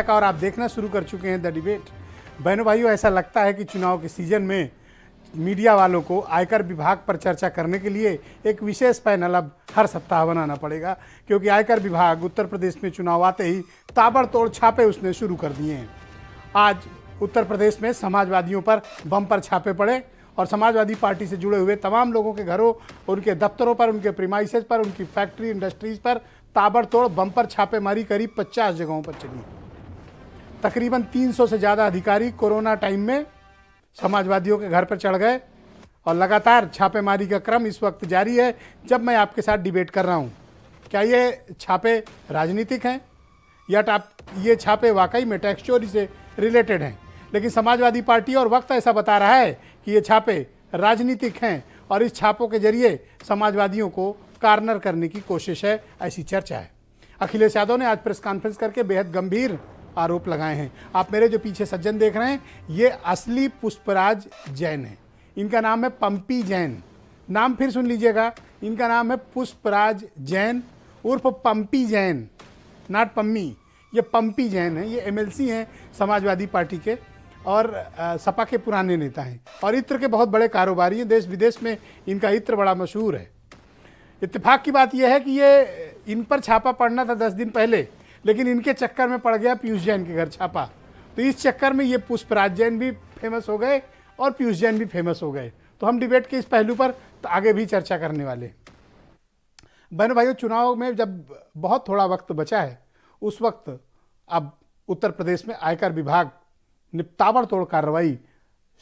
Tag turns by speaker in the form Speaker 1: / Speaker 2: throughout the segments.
Speaker 1: का और आप देखना शुरू कर चुके हैं द डिबेट। बहनों भाइयों, ऐसा लगता है कि चुनाव के सीजन में मीडिया वालों को आयकर विभाग पर चर्चा करने के लिए एक विशेष पैनल अब हर सप्ताह बनाना पड़ेगा, क्योंकि आयकर विभाग उत्तर प्रदेश में चुनाव आते ही ताबड़तोड़ छापे उसने शुरू कर दिए हैं। आज उत्तर प्रदेश में समाजवादियों पर बम्पर छापे पड़े और समाजवादी पार्टी से जुड़े हुए तमाम लोगों के घरों, उनके दफ्तरों पर, उनके प्रीमाइसेस पर, उनकी फैक्ट्री इंडस्ट्रीज पर ताबड़तोड़ बम्पर छापेमारी करीब 50 जगहों पर चली। तकरीबन 300 से ज़्यादा अधिकारी कोरोना टाइम में समाजवादियों के घर पर चढ़ गए और लगातार छापेमारी का क्रम इस वक्त जारी है जब मैं आपके साथ डिबेट कर रहा हूं। क्या ये छापे राजनीतिक हैं या ये छापे वाकई में टैक्स चोरी से रिलेटेड हैं? लेकिन समाजवादी पार्टी और वक्त ऐसा बता रहा है कि ये छापे राजनीतिक हैं और इस छापों के जरिए समाजवादियों को कार्नर करने की कोशिश है, ऐसी चर्चा है। अखिलेश यादव ने आज प्रेस कॉन्फ्रेंस करके बेहद गंभीर आरोप लगाए हैं। आप मेरे जो पीछे सज्जन देख रहे हैं, ये असली पुष्पराज जैन है। इनका नाम है पंपी जैन। नाम फिर सुन लीजिएगा, इनका नाम है पुष्पराज जैन उर्फ पंपी जैन, नॉट पम्मी। ये पंपी जैन है। ये एमएलसी हैं समाजवादी पार्टी के और सपा के पुराने नेता हैं और इत्र के बहुत बड़े कारोबारी हैं। देश विदेश में इनका इत्र बड़ा मशहूर है। इत्तेफाक की बात यह है कि ये इन पर छापा पड़ना था 10 दिन पहले, लेकिन इनके चक्कर में पड़ गया पीयूष जैन के घर छापा। तो इस चक्कर में ये पुष्पराज जैन भी फेमस हो गए और पीयूष जैन भी फेमस हो गए। तो हम डिबेट के इस पहलू पर तो आगे भी चर्चा करने वाले। बहनों भाइयों, चुनाव में जब बहुत थोड़ा वक्त बचा है, उस वक्त अब उत्तर प्रदेश में आयकर विभाग ने ताबड़तोड़ कार्रवाई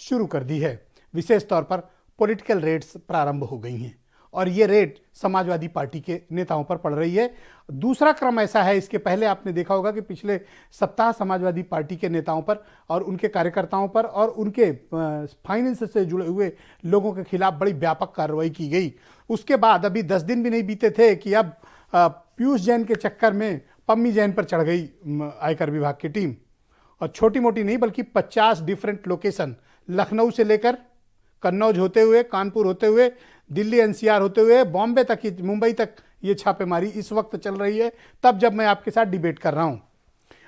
Speaker 1: शुरू कर दी है। विशेष तौर पर पॉलिटिकल रेड्स प्रारंभ हो गई हैं और ये रेड समाजवादी पार्टी के नेताओं पर पड़ रही है। दूसरा क्रम ऐसा है, इसके पहले आपने देखा होगा कि पिछले सप्ताह समाजवादी पार्टी के नेताओं पर और उनके कार्यकर्ताओं पर और उनके फाइनेंस से जुड़े हुए लोगों के खिलाफ बड़ी व्यापक कार्रवाई की गई। उसके बाद अभी 10 दिन भी नहीं बीते थे कि अब पीयूष जैन के चक्कर में पम्मी जैन पर चढ़ गई आयकर विभाग की टीम। और छोटी मोटी नहीं बल्कि 50 डिफरेंट लोकेशन, लखनऊ से लेकर कन्नौज होते हुए, कानपुर होते हुए, दिल्ली एनसीआर होते हुए, बॉम्बे तक, मुंबई तक ये छापेमारी इस वक्त चल रही है, तब जब मैं आपके साथ डिबेट कर रहा हूं।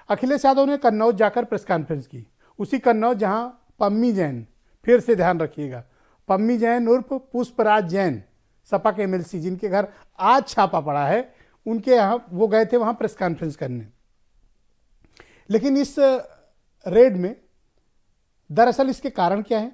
Speaker 1: अखिलेश यादव ने कन्नौज जाकर प्रेस कॉन्फ्रेंस की, उसी कन्नौज जहां पम्मी जैन, फिर से ध्यान रखिएगा, पम्मी जैन उर्फ पुष्पराज जैन, सपा के एमएलसी जिनके घर आज छापा पड़ा है, उनके यहाँ वो गए थे वहां प्रेस कॉन्फ्रेंस करने। लेकिन इस रेड में दरअसल इसके कारण क्या है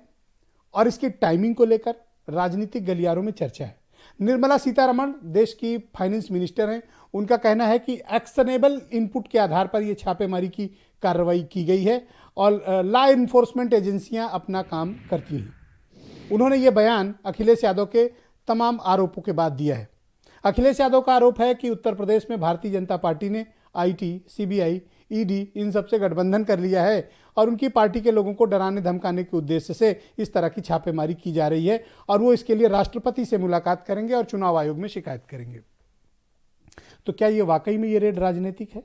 Speaker 1: और इसकी टाइमिंग को लेकर राजनीतिक गलियारों में चर्चा है। निर्मला सीतारमण देश की फाइनेंस मिनिस्टर हैं। उनका कहना है कि एक्शनेबल इनपुट के आधार पर यह छापेमारी की कार्रवाई की गई है और लॉ इन्फोर्समेंट एजेंसियां अपना काम करती हैं। उन्होंने ये बयान अखिलेश यादव के तमाम आरोपों के बाद दिया है। अखिलेश यादव का आरोप है कि उत्तर प्रदेश में भारतीय जनता पार्टी ने आईटी, सीबीआई, ईडी इन सबसे गठबंधन कर लिया है और उनकी पार्टी के लोगों को डराने धमकाने के उद्देश्य से इस तरह की छापेमारी की जा रही है और वो इसके लिए राष्ट्रपति से मुलाकात करेंगे और चुनाव आयोग में शिकायत करेंगे। तो क्या ये वाकई में ये रेड राजनीतिक है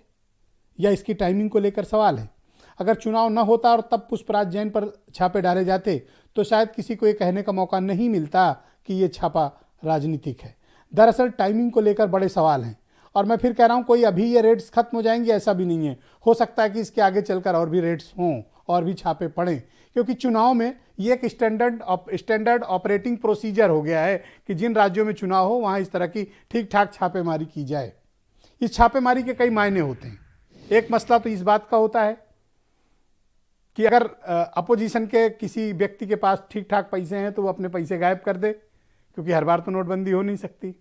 Speaker 1: या इसकी टाइमिंग को लेकर सवाल है? अगर चुनाव न होता और तब पुष्पराज जैन पर छापे डाले जाते तो शायद किसी को ये कहने का मौका नहीं मिलता कि ये छापा राजनीतिक है। दरअसल टाइमिंग को लेकर बड़े सवाल हैं और मैं फिर कह रहा हूं, कोई अभी ये रेड्स खत्म हो जाएंगे ऐसा भी नहीं है। हो सकता है कि इसके आगे चलकर और भी रेड्स हों और भी छापे पड़ें, क्योंकि चुनाव में ये एक स्टैंडर्ड ऑपरेटिंग प्रोसीजर हो गया है कि जिन राज्यों में चुनाव हो वहां इस तरह की ठीक ठाक छापेमारी की जाए। इस छापेमारी के कई मायने होते हैं। एक मसला तो इस बात का होता है कि अगर अपोजिशन के किसी व्यक्ति के पास ठीक ठाक पैसे हैं तो वो अपने पैसे गायब कर दे, क्योंकि हर बार तो नोटबंदी हो नहीं सकती।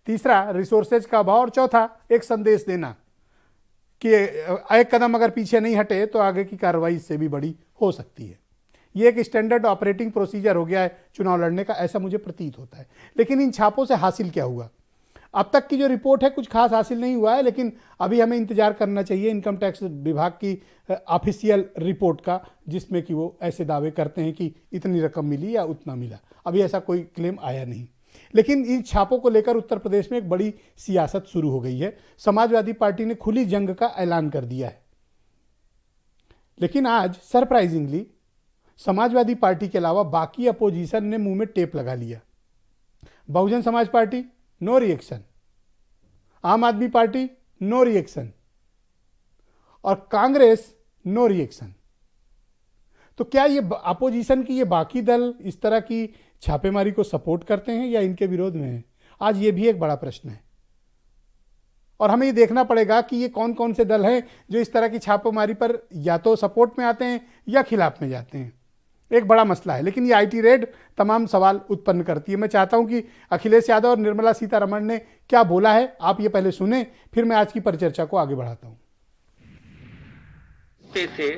Speaker 1: तीसरा, रिसोर्सेज का अभाव। और चौथा, एक संदेश देना कि एक कदम अगर पीछे नहीं हटे तो आगे की कार्रवाई इससे भी बड़ी हो सकती है। ये एक स्टैंडर्ड ऑपरेटिंग प्रोसीजर हो गया है चुनाव लड़ने का, ऐसा मुझे प्रतीत होता है। लेकिन इन छापों से हासिल क्या हुआ? अब तक की जो रिपोर्ट है कुछ खास हासिल नहीं हुआ है, लेकिन अभी हमें इंतजार करना चाहिए इनकम टैक्स विभाग की ऑफिशियल रिपोर्ट का, जिसमें कि वो ऐसे दावे करते हैं कि इतनी रकम मिली या उतना मिला। अभी ऐसा कोई क्लेम आया नहीं। लेकिन इन छापों को लेकर उत्तर प्रदेश में एक बड़ी सियासत शुरू हो गई है। समाजवादी पार्टी ने खुली जंग का ऐलान कर दिया है। लेकिन आज सरप्राइजिंगली समाजवादी पार्टी के अलावा बाकी अपोजिशन ने मुंह में टेप लगा लिया। Bahujan Samaj party no reaction, आम आदमी पार्टी नो रिएक्शन और कांग्रेस नो रिएक्शन। तो क्या ये अपोजिशन की ये बाकी दल इस तरह की छापेमारी को सपोर्ट करते हैं या इनके विरोध में हैं? आज ये भी एक बड़ा प्रश्न है और हमें ये देखना पड़ेगा कि ये कौन कौन से दल हैं जो इस तरह की छापेमारी पर या तो सपोर्ट में आते हैं या खिलाफ में जाते हैं। एक बड़ा मसला है, लेकिन ये आईटी रेड तमाम सवाल उत्पन्न करती है। मैं चाहता हूं कि अखिलेश यादव और निर्मला सीतारमण ने क्या बोला है आप ये पहले सुने, फिर मैं आज की परिचर्चा को आगे बढ़ाता हूं।
Speaker 2: से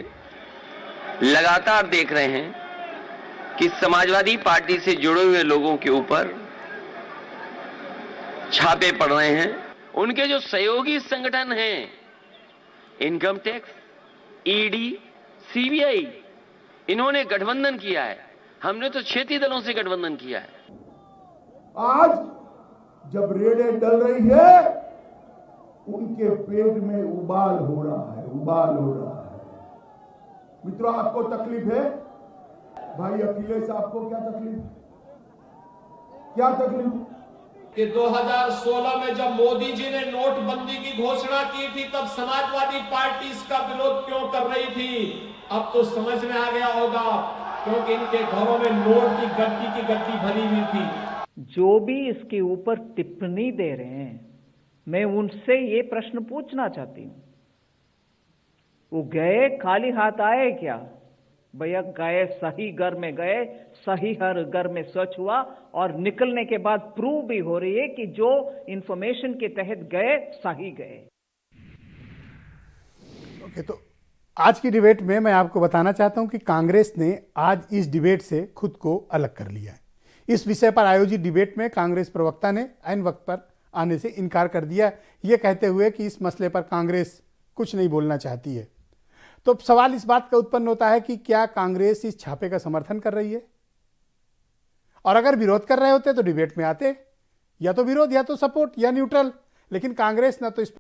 Speaker 2: लगातार देख रहे हैं कि समाजवादी पार्टी से जुड़े हुए लोगों के ऊपर छापे पड़ रहे हैं। उनके जो सहयोगी संगठन हैं, इनकम टैक्स, ईडी, सीबीआई, इन्होंने गठबंधन किया है। हमने तो क्षेत्रीय दलों से गठबंधन किया है।
Speaker 3: आज जब रेडें डल रही है, उनके पेट में उबाल हो रहा है, उबाल हो रहा है। मित्रों, आपको तकलीफ है? भाई अखिलेश, आपको क्या तकलीफ? क्या तकलीफ?
Speaker 4: कि 2016 में जब मोदी जी ने नोटबंदी की घोषणा की थी, तब समाजवादी पार्टी इसका विरोध क्यों कर रही थी? अब तो समझ में आ गया होगा, क्योंकि इनके घरों में नोट की गड्डी भरी हुई थी।
Speaker 5: जो भी इसके ऊपर टिप्पणी दे रहे हैं, मैं उनसे ये प्रश्न पूछना चाहती हूं, वो गए खाली हाथ आए क्या? भैया गए, सही घर में गए, सही हर घर में सर्च हुआ और निकलने के बाद प्रूव भी हो रही है कि जो इंफॉर्मेशन के तहत गए सही गए।
Speaker 1: ओके, तो आज की डिबेट में मैं आपको बताना चाहता हूं कि कांग्रेस ने आज इस डिबेट से खुद को अलग कर लिया है। इस विषय पर आयोजित डिबेट में कांग्रेस प्रवक्ता ने ऐन वक्त पर आने से इनकार कर दिया, ये कहते हुए कि इस मसले पर कांग्रेस कुछ नहीं बोलना चाहती है। तो सवाल इस बात का उत्पन्न होता है कि क्या कांग्रेस इस छापे का समर्थन कर रही है? और अगर विरोध कर रहे होते तो डिबेट में आते, या तो विरोध या तो सपोर्ट या न्यूट्रल। लेकिन कांग्रेस ना तो इस